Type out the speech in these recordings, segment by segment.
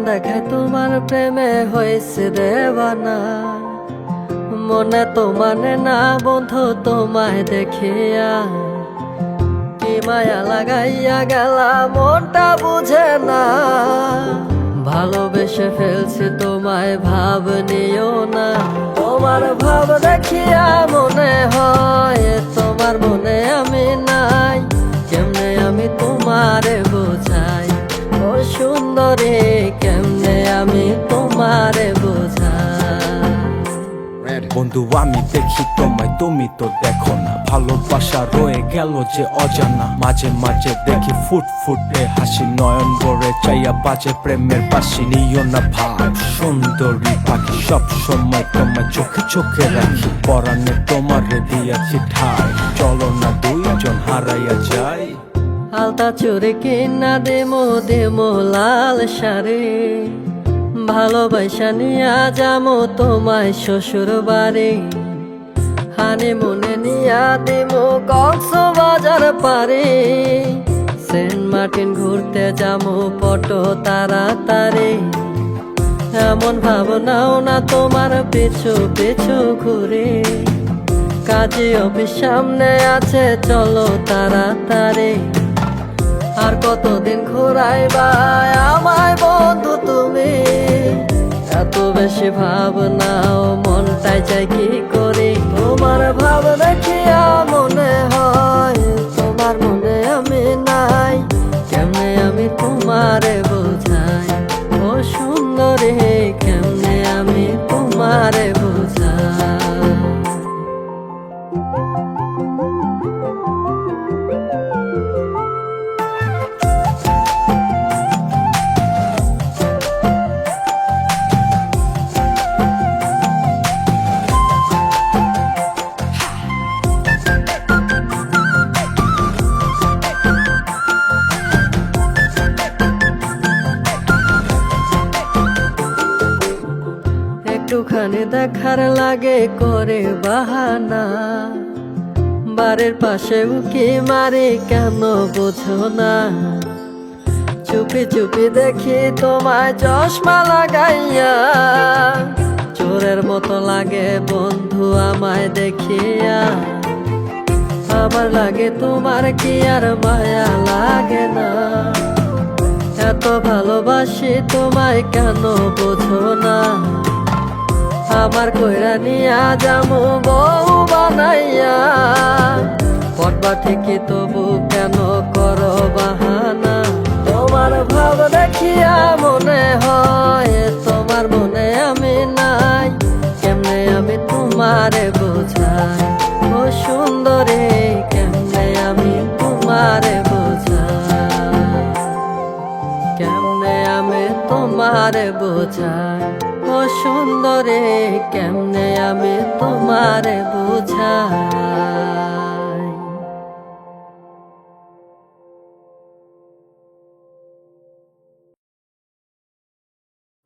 দেখায় তোমার প্রেমে হয়েছে দেওয়ানা। মনে তো মানে না বন্ধু তোমায় দেখিয়া, কি মায়া লাগাইয়া গেলা মনটা বুঝে না। ভালোবেসে ফেলছি তোমায় ভাব নিও না। তোমার ভাব দেখিয়া মনে হয় তোমার মনে আমি নাই। কেমনে আমি তোমারে বোঝাই ও সুন্দরী, কেমনে আমি তোমারে বোঝাই। বন্ধু আমি দেখি তোমায়, তুমি তো দেখো না। ভালোবাসা রয়ে গেল যে অজানা। মাঝে মাঝে দেখি ফুটফুটে হাসি, নয়ন ভরে চাইয়া বাজে প্রেমের বাসি। নিও না ভাব সুন্দরী পাখি, সব সময় তোমায় চোখে চোখে রাখি। পরাণে তোমারে দিয়াছি ঠাই, চলো না দুইজন হারাইয়া যাই। আলতা চুরি কিনা দেমো দেমো লাল শাড়ি, ভালোবাসা নিয়া যামো তোমায় শ্বশুর বাড়ি। হানি মনে নিয়া দিমো কক্সবাজার পারে, সেন্ট মার্টিন ঘুরতে যামো পটো তাড়াতাড়ি। এমন ভাবনাও না তোমার পিছু পিছু ঘুরে, কাজে অফিস সামনে আছে চলো তাড়াতাড়ি। আর কতদিন ঘুরাইবা আমায় বন্ধু তুমি, এত বেশি ভাবনাও মনটাই চাই কি করি। তোমার ভাব দেখিয়া মনে হয় তোমার মনে আমি নাই। কেমনে আমি তোমারে বোঝাই ও সুন্দরী, কেমনে আমি তোমারে বোঝাই। একটুখানি দেখার লাগে করে বাহানা, বাড়ির পাশে উকি মারি কেন বোঝো না। চুপি চুপি দেখি তোমায় চশমা লাগাইয়া, চোরের মতো লাগে বন্ধু আমায় দেখিয়া। আমার লাগে তোমার কি আর মায়া লাগে না, এত ভালোবাসি তোমায় কেন বোঝো না। আমার কইরা নিয়া যামু বউ বানাইয়া, পটবা ঠিকই তবু কেন করো বাহানা। তোমার ভাব দেখিয়া মনে হয় তোমার মনে আমি নাই। কেমনে আমি তোমারে বোঝাই ও সুন্দরী, কেমনে আমি তোমারে বোঝাই। কেমনে আমি তোমারে বোঝাই ও সুন্দরী, কেমনে আমি তোমারে বোঝাই।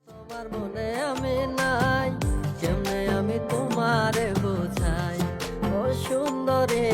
তোমার মনে আমি নাই, কেমনে আমি তোমারে বোঝাই ও সুন্দরী।